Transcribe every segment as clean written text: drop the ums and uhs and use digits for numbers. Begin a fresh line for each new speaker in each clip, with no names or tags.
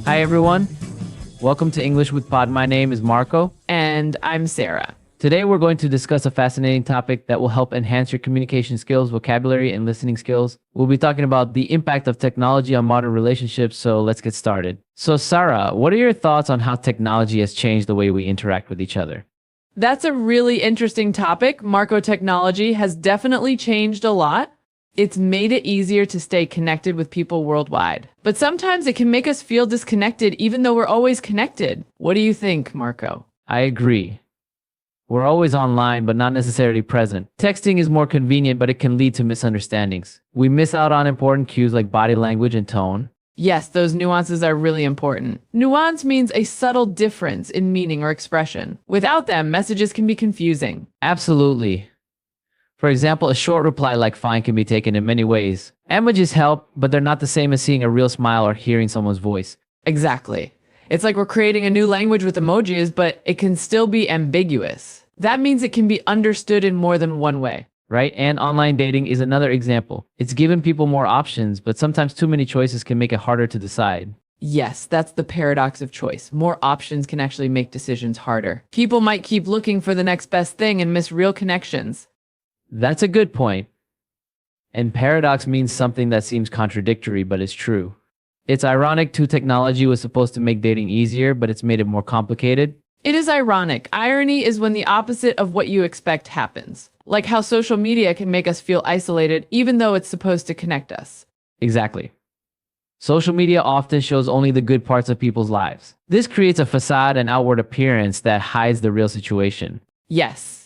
Hi, everyone. Welcome to English with Pod. My name is Marco.
And I'm Sarah.
Today, we're going to discuss a fascinating topic that will help enhance your communication skills, vocabulary, and listening skills. We'll be talking about the impact of technology on modern relationships, so let's get started. So, Sarah, what are your thoughts on how technology has changed the way we interact with each other?
That's a really interesting topic. Marco, technology has definitely changed a lot. It's made it easier to stay connected with people worldwide. But sometimes it can make us feel disconnected even though we're always connected. What do you think, Marco?
I agree. We're always online, but not necessarily present. Texting is more convenient, but it can lead to misunderstandings. We miss out on important cues like body language and tone.
Yes, those nuances are really important. Nuance means a subtle difference in meaning or expression. Without them, messages can be confusing.
Absolutely. For example, a short reply like fine can be taken in many ways. Emojis help, but they're not the same as seeing a real smile or hearing someone's voice.
Exactly. It's like we're creating a new language with emojis, but it can still be ambiguous. That means it can be understood in more than one way.
Right? And online dating is another example. It's given people more options, but sometimes too many choices can make it harder to decide.
Yes, that's the paradox of choice. More options can actually make decisions harder. People might keep looking for the next best thing and miss real connections.
That's a good point. And paradox means something that seems contradictory, but is true. It's ironic too. Technology was supposed to make dating easier, but it's made it more complicated.
It is ironic. Irony is when the opposite of what you expect happens. Like how social media can make us feel isolated even though it's supposed to connect us.
Exactly. Social media often shows only the good parts of people's lives. This creates a facade and outward appearance that hides the real situation.
Yes,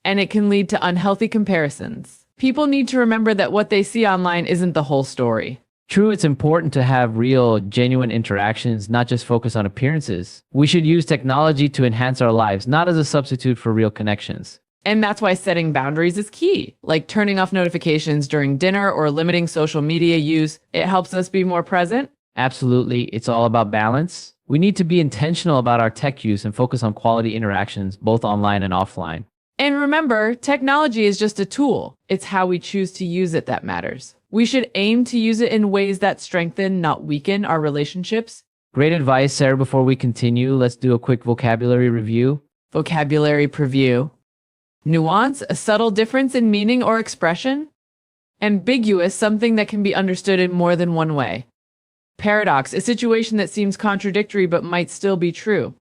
and it can lead to unhealthy comparisons. People need to remember that what they see online isn't the whole story.
True, it's important to have real, genuine interactions, not just focus on appearances. We should use technology to enhance our lives, not as a substitute for real connections.
And that's why setting boundaries is key, like turning off notifications during dinner or limiting social media use. It helps us be more present.
Absolutely, it's all about balance. We need to be intentional about our tech use and focus on quality interactions, both online and offline.
And remember, technology is just a tool. It's how we choose to use it that matters. We should aim to use it in ways that strengthen, not weaken, our relationships.
Great advice, Sarah. Before we continue, let's do a quick vocabulary review.
Vocabulary preview. Nuance, a subtle difference in meaning or expression. Ambiguous, something that can be understood in more than one way. Paradox, a situation that seems contradictory but might still be true.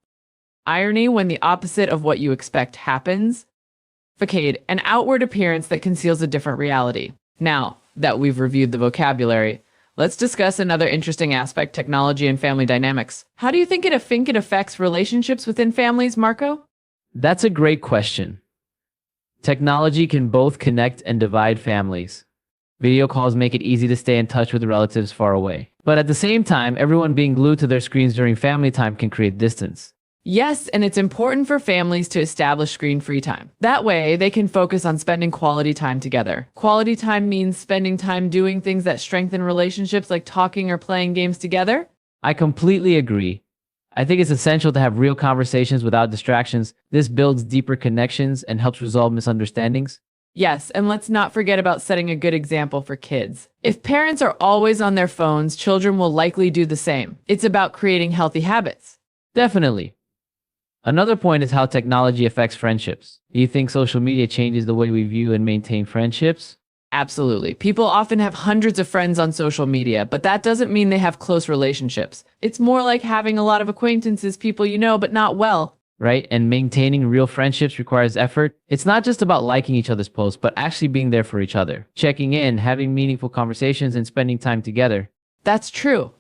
Irony, when the opposite of what you expect happens. Facade, an outward appearance that conceals a different reality. Now that we've reviewed the vocabulary, let's discuss another interesting aspect, technology and family dynamics. How do you think it affects relationships within families, Marco?
That's a great question. Technology can both connect and divide families. Video calls make it easy to stay in touch with relatives far away. But at the same time, everyone being glued to their screens during family time can create distance.
Yes, and it's important for families to establish screen-free time. That way, they can focus on spending quality time together. Quality time means spending time doing things that strengthen relationships like talking or playing games together.
I completely agree. I think it's essential to have real conversations without distractions. This builds deeper connections and helps resolve misunderstandings.
Yes, and let's not forget about setting a good example for kids. If parents are always on their phones, children will likely do the same. It's about creating healthy habits.
Definitely. Another point is how technology affects friendships. Do you think social media changes the way we view and maintain friendships?
Absolutely. People often have hundreds of friends on social media, but that doesn't mean they have close relationships. It's more like having a lot of acquaintances, people you know, but not well.
Right? And maintaining real friendships requires effort. It's not just about liking each other's posts, but actually being there for each other. Checking in, having meaningful conversations, and spending time together.
That's true.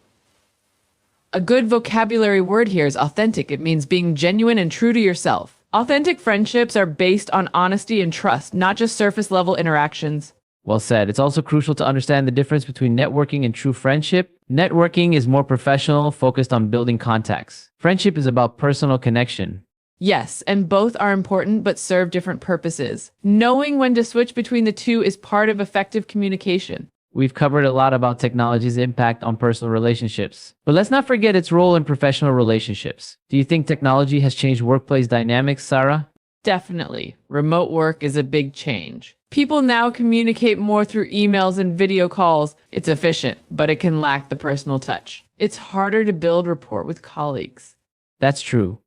A good vocabulary word here is authentic. It means being genuine and true to yourself. Authentic friendships are based on honesty and trust, not just surface-level interactions.
Well said. It's also crucial to understand the difference between networking and true friendship. Networking is more professional, focused on building contacts. Friendship is about personal connection.
Yes, and both are important but serve different purposes. Knowing when to switch between the two is part of effective communication.
We've covered a lot about technology's impact on personal relationships. But let's not forget its role in professional relationships. Do you think technology has changed workplace dynamics, Sarah?
Definitely. Remote work is a big change. People now communicate more through emails and video calls. It's efficient, but it can lack the personal touch. It's harder to build rapport with colleagues.
That's true.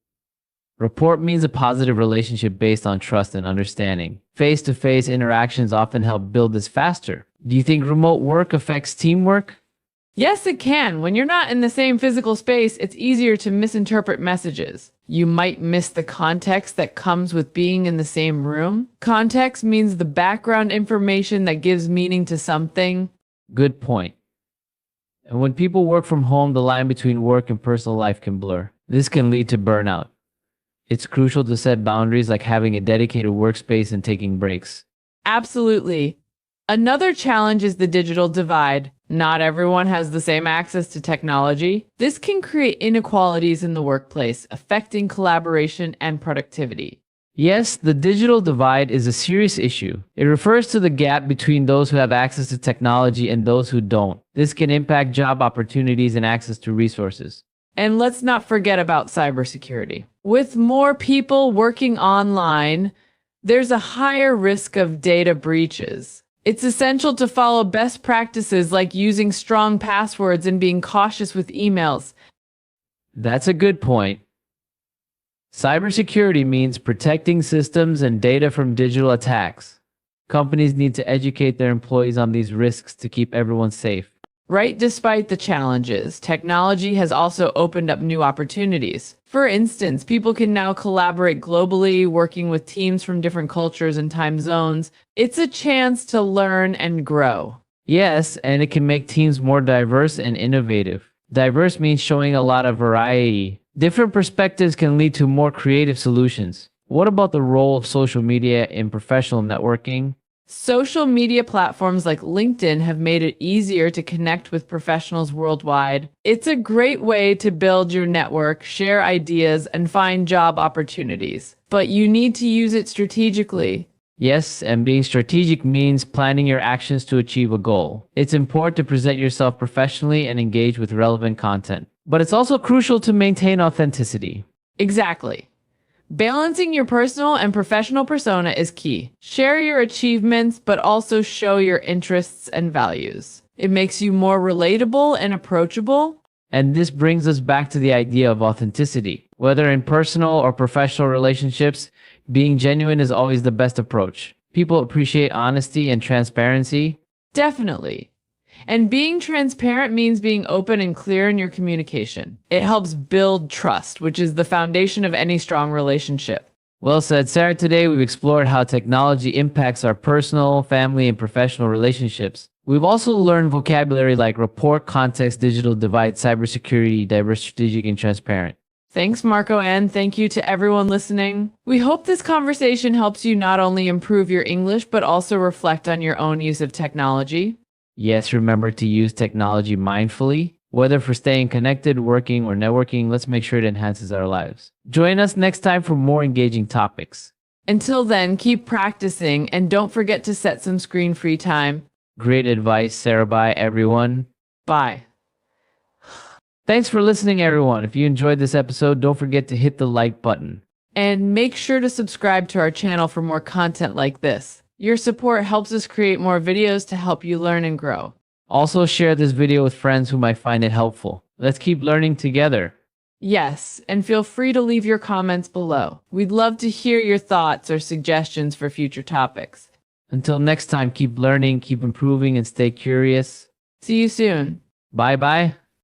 Rapport means a positive relationship based on trust and understanding. Face-to-face interactions often help build this faster. Do you think remote work affects teamwork?
Yes, it can. When you're not in the same physical space, it's easier to misinterpret messages. You might miss the context that comes with being in the same room. Context means the background information that gives meaning to something.
Good point. And when people work from home, the line between work and personal life can blur. This can lead to burnout. It's crucial to set boundaries like having a dedicated workspace and taking breaks.
Absolutely. Another challenge is the digital divide. Not everyone has the same access to technology. This can create inequalities in the workplace, affecting collaboration and productivity.
Yes, the digital divide is a serious issue. It refers to the gap between those who have access to technology and those who don't. This can impact job opportunities and access to resources.
And let's not forget about cybersecurity. With more people working online, there's a higher risk of data breaches. It's essential to follow best practices like using strong passwords and being cautious with emails.
That's a good point. Cybersecurity means protecting systems and data from digital attacks. Companies need to educate their employees on these risks to keep everyone safe.
Right, despite the challenges, technology has also opened up new opportunities. For instance, people can now collaborate globally, working with teams from different cultures and time zones. It's a chance to learn and grow.
Yes, and it can make teams more diverse and innovative. Diverse means showing a lot of variety. Different perspectives can lead to more creative solutions. What about the role of social media in professional networking?
Social media platforms like LinkedIn have made it easier to connect with professionals worldwide. It's a great way to build your network, share ideas, and find job opportunities. But you need to use it strategically.
Yes, and being strategic means planning your actions to achieve a goal. It's important to present yourself professionally and engage with relevant content. But it's also crucial to maintain authenticity.
Exactly. Balancing your personal and professional persona is key. Share your achievements, but also show your interests and values. It makes you more relatable and approachable.
And this brings us back to the idea of authenticity. Whether in personal or professional relationships, being genuine is always the best approach. People appreciate honesty and transparency.
Definitely. And being transparent means being open and clear in your communication. It helps build trust, which is the foundation of any strong relationship.
Well said, Sarah. Today we've explored how technology impacts our personal, family, and professional relationships. We've also learned vocabulary like rapport, context, digital divide, cybersecurity, diverse, strategic, and transparent.
Thanks, Marco, and thank you to everyone listening. We hope this conversation helps you not only improve your English, but also reflect on your own use of technology.
Yes, remember to use technology mindfully. Whether for staying connected, working, or networking, let's make sure it enhances our lives. Join us next time for more engaging topics.
Until then, keep practicing and don't forget to set some screen-free time.
Great advice, Sarah. Bye, everyone.
Bye.
Thanks for listening, everyone. If you enjoyed this episode, don't forget to hit the like button.
And make sure to subscribe to our channel for more content like this. Your support helps us create more videos to help you learn and grow.
Also, share this video with friends who might find it helpful. Let's keep learning together.
Yes, and feel free to leave your comments below. We'd love to hear your thoughts or suggestions for future topics.
Until next time, keep learning, keep improving, and stay curious.
See you soon.
Bye-bye.